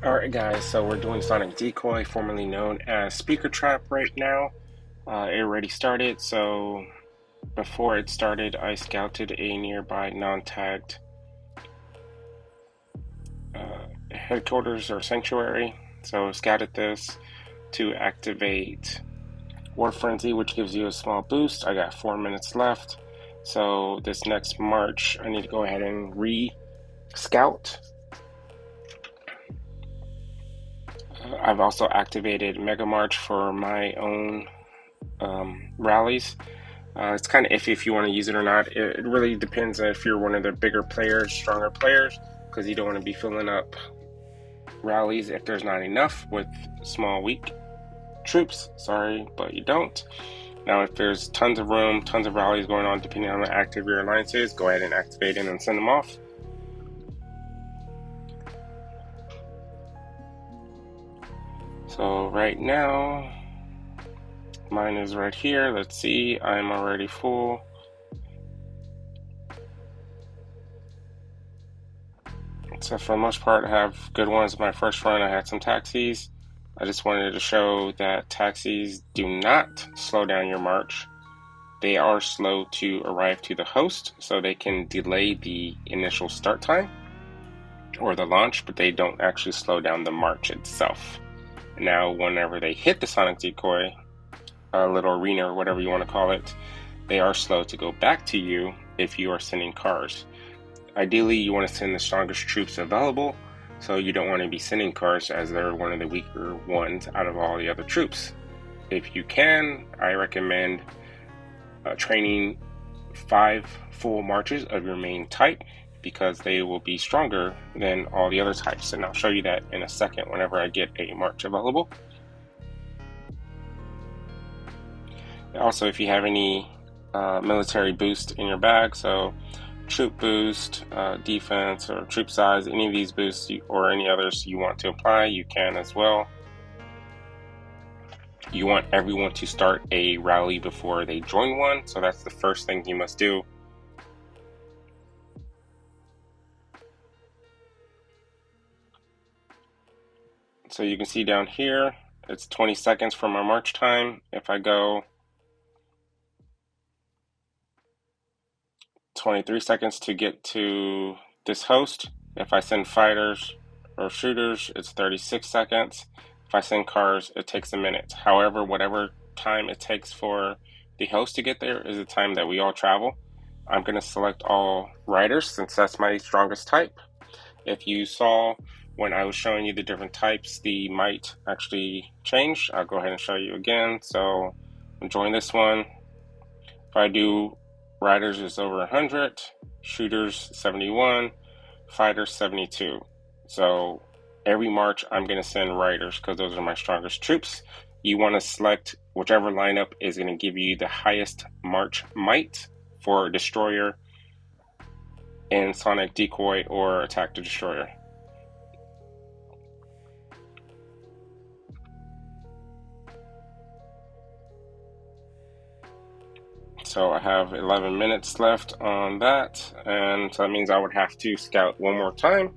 Alright guys, so we're doing Sonic Decoy, formerly known as Speaker Trap right now. It already started, so before it started I scouted a nearby non-tagged headquarters or sanctuary. So scouted this to activate War Frenzy, which gives you a small boost. I got 4 minutes left, so this next march I need to go ahead and re-scout. I've also activated Mega March for my own rallies. It's kind of iffy if you want to use it or not. It really depends if you're one of the bigger players, stronger players, because you don't want to be filling up rallies if there's not enough with small, weak troops. Sorry, but you don't. Now, if there's tons of room, tons of rallies going on, depending on how active your alliance is, go ahead and activate it and send them off. So right now, mine is right here. Let's see, I'm already full. So for the most part, I have good ones. My first run, I had some taxis. I just wanted to show that taxis do not slow down your march. They are slow to arrive to the host, so they can delay the initial start time or the launch, but they don't actually slow down the march itself. Now, whenever they hit the Sonic Decoy, a little arena or whatever you want to call it, they are slow to go back to you if you are sending cars. Ideally, you want to send the strongest troops available, so you don't want to be sending cars as they're one of the weaker ones out of all the other troops. If you can, I recommend training 5 full marches of your main type, because they will be stronger than all the other types, and I'll show you that in a second whenever I get a march available. Also, if you have any military boost in your bag, so troop boost, defense, or troop size, any of these boosts or any others you want to apply, you can as well. You want everyone to start a rally before they join one, so that's the first thing you must do. So you can see down here, it's 20 seconds from our march time. If I go 23 seconds to get to this host. If I send fighters or shooters, it's 36 seconds. If I send cars, it takes a minute. However, whatever time it takes for the host to get there is the time that we all travel. I'm going to select all riders since that's my strongest type. If you saw when I was showing you the different types, the might actually changed. I'll go ahead and show you again. So I'm join this one. If I do riders is over 100, shooters 71, fighters 72. So every march I'm going to send riders because those are my strongest troops. You want to select whichever lineup is going to give you the highest march might for destroyer in Sonic Decoy or Attack the Destroyer. So I have 11 minutes left on that, and so that means I would have to scout one more time.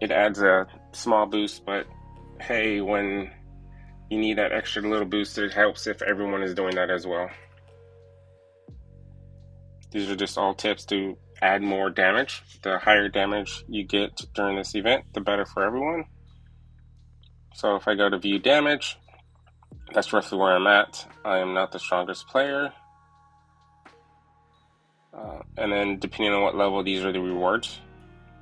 It adds a small boost, but hey, when you need that extra little boost, it helps if everyone is doing that as well. These are just all tips to add more damage. The higher damage you get during this event, the better for everyone. So if I go to view damage, that's roughly where I'm at. I am not the strongest player. And then depending on what level, these are the rewards.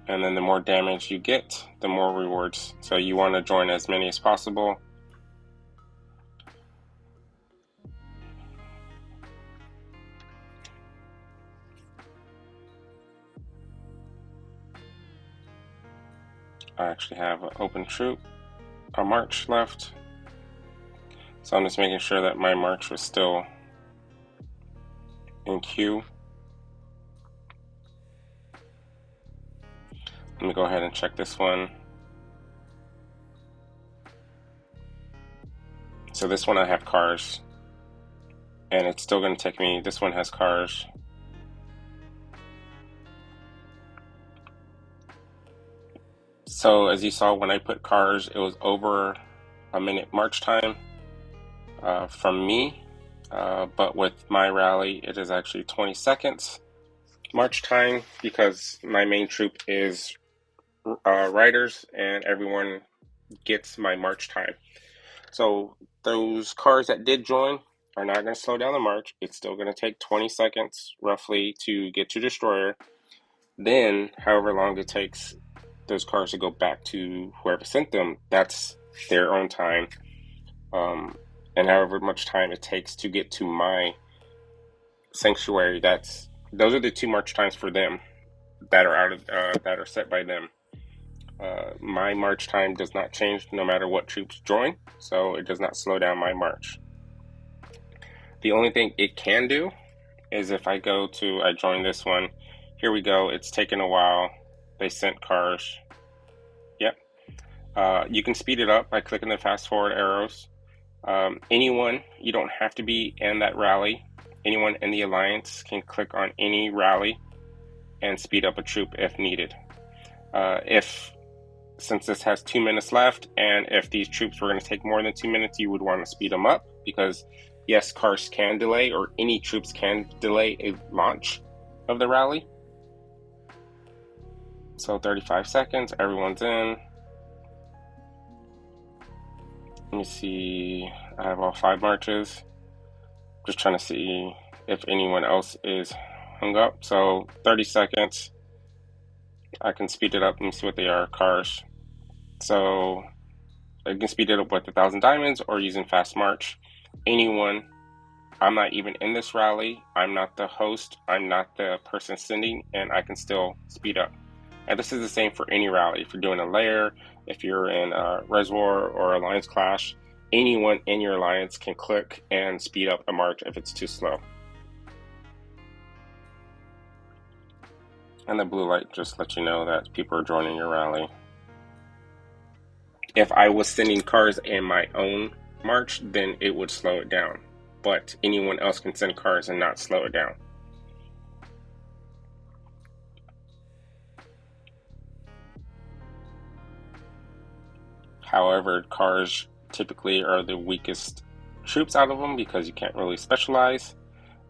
And then the more damage you get, the more rewards. So you want to join as many as possible. I actually have an open troop, a march left. So I'm just making sure that my march was still in queue. Let me go ahead and check this one. So this one I have cars, and it's still going to take me, this one has cars. So as you saw, when I put cars, it was over a minute march time from me, but with my rally, it is actually 20 seconds march time because my main troop is riders and everyone gets my march time. So those cars that did join are not going to slow down the march. It's still going to take 20 seconds roughly to get to destroyer. Then, however long it takes those cars to go back to whoever sent them, that's their own time. And however much time it takes to get to my sanctuary, those are the 2 march times for them that are that are set by them. My march time does not change no matter what troops join, so it does not slow down my march. The only thing it can do is if I join this one, here we go, it's taken a while, they sent cars, yep. You can speed it up by clicking the fast forward arrows. Anyone, you don't have to be in that rally, anyone in the alliance can click on any rally and speed up a troop if needed. Since this has 2 minutes left, and if these troops were going to take more than 2 minutes, you would want to speed them up because yes, cars can delay, or any troops can delay a launch of the rally. So 35 seconds, everyone's in. Let me see, I have all 5 marches. Just trying to see if anyone else is hung up. So 30 seconds. I can speed it up and see what they are, cars. So I can speed it up with 1,000 diamonds or using fast march. Anyone, I'm not even in this rally, I'm not the host, I'm not the person sending, and I can still speed up. And this is the same for any rally. If you're doing a lair, if you're in a Reservoir or Alliance Clash, anyone in your alliance can click and speed up a march if it's too slow. And the blue light just lets you know that people are joining your rally. If I was sending cars in my own march, then it would slow it down. But anyone else can send cars and not slow it down. However, cars typically are the weakest troops out of them because you can't really specialize.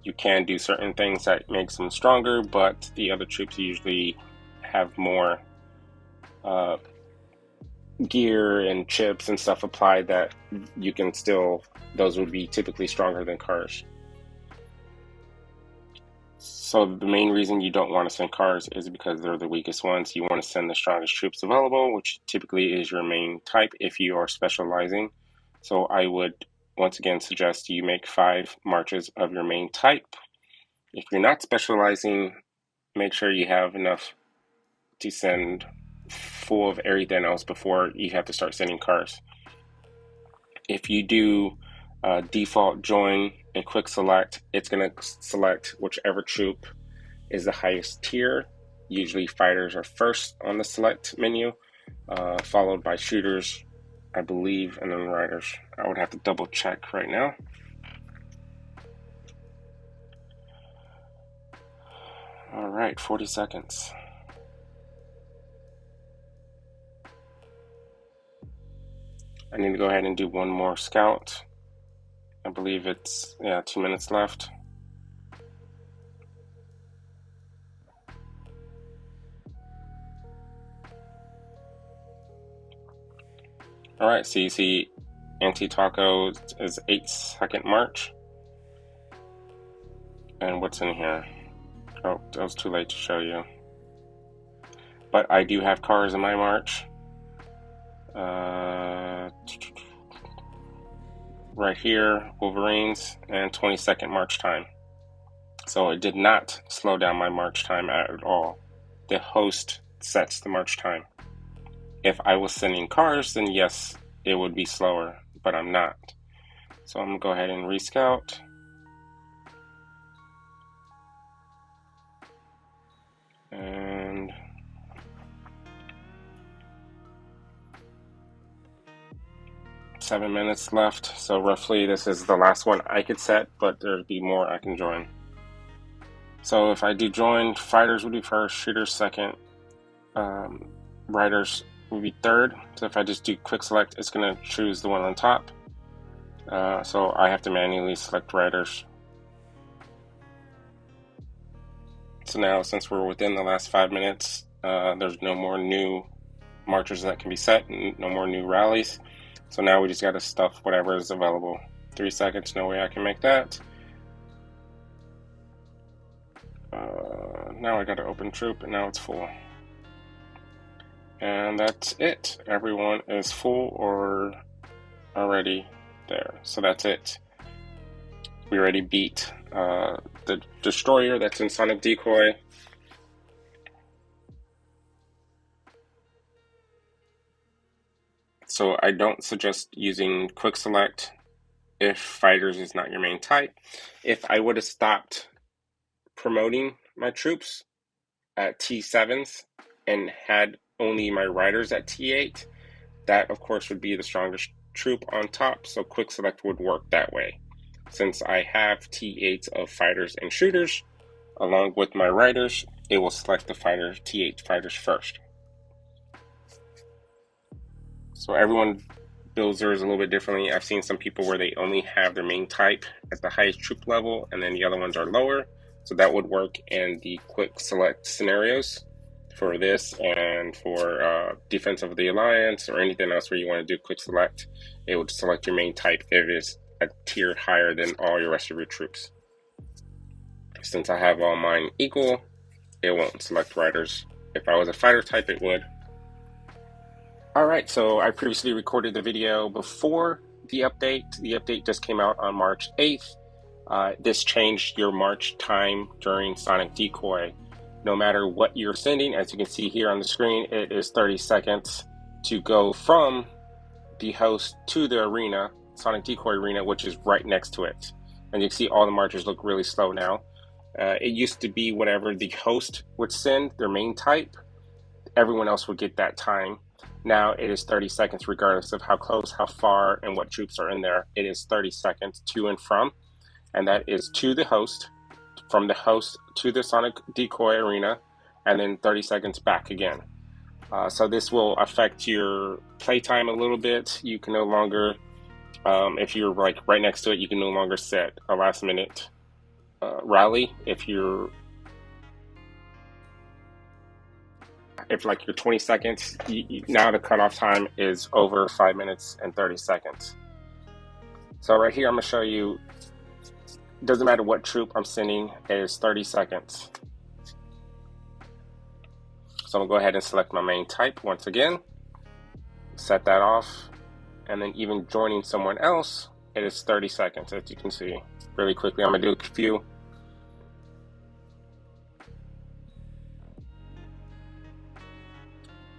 You can do certain things that makes them stronger, but the other troops usually have more gear and chips and stuff applied that you can still, those would be typically stronger than cars. So the main reason you don't want to send cars is because they're the weakest ones. You want to send the strongest troops available, which typically is your main type if you are specializing. So I would once again suggest you make 5 marches of your main type. If you're not specializing, make sure you have enough to send full of everything else before you have to start sending cars. If you do default join and quick select, it's going to select whichever troop is the highest tier. Usually fighters are first on the select menu, followed by shooters, I believe, and then riders. I would have to double check right now. All right, 40 seconds. I need to go ahead and do one more scout. I believe it's 2 minutes left. All right, so you see anti-taco is 8-second march. And what's in here? Oh, that was too late to show you. But I do have cars in my march. Right here, Wolverines, and 20-second march time. So it did not slow down my march time at all. The host sets the march time. If I was sending cars, then yes, it would be slower, but I'm not. So I'm gonna go ahead and rescout. And seven minutes left, so roughly this is the last one I could set, but there'd be more I can join. So if I do join, fighters would be first, shooters second, riders would be third. So if I just do quick select, it's going to choose the one on top. So I have to manually select riders. So now, since we're within the last 5 minutes, there's no more new marchers that can be set, and no more new rallies. So now we just got to stuff whatever is available. 3 seconds, no way I can make that. Now I got to open troop, and now it's full. And that's it. Everyone is full or already there. So that's it. We already beat the destroyer that's in Sonic Decoy. So I don't suggest using quick select if fighters is not your main type. If I would have stopped promoting my troops at T7s and had only my riders at T8, that of course would be the strongest troop on top, so quick select would work that way. Since I have T8s of fighters and shooters along with my riders, it will select the T8 fighters first. So everyone builds theirs a little bit differently. I've seen some people where they only have their main type at the highest troop level and then the other ones are lower. So that would work in the quick select scenarios for this, and for Defense of the Alliance or anything else where you want to do quick select, it would select your main type if it's a tier higher than all your rest of your troops. Since I have all mine equal, it won't select riders. If I was a fighter type, it would. Alright, so I previously recorded the video before the update. The update just came out on March 8th. This changed your march time during Sonic Decoy. No matter what you're sending, as you can see here on the screen, it is 30 seconds to go from the host to the arena, Sonic Decoy arena, which is right next to it. And you can see all the marchers look really slow now. It used to be whatever the host would send, their main type, everyone else would get that time. Now it is 30 seconds regardless of how close, how far, and what troops are in there. It is 30 seconds to and from, and that is to the host, from the host to the Sonic Decoy arena, and then 30 seconds back again. So this will affect your playtime a little bit. You can no longer, if you're like right next to it, you can no longer set a last minute rally. If like your 20 seconds, now the cutoff time is over 5 minutes and 30 seconds. So right here, I'm gonna show you, doesn't matter what troop I'm sending, it is 30 seconds. So I'm gonna go ahead and select my main type once again, set that off, and then even joining someone else, it is 30 seconds, as you can see. Really quickly, I'm gonna do a few.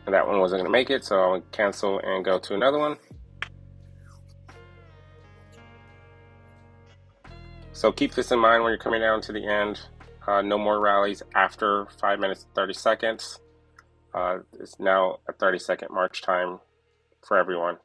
And that one wasn't gonna make it, so I'll cancel and go to another one. So keep this in mind when you're coming down to the end. No more rallies after 5 minutes and 30 seconds. It's now a 30-second march time for everyone.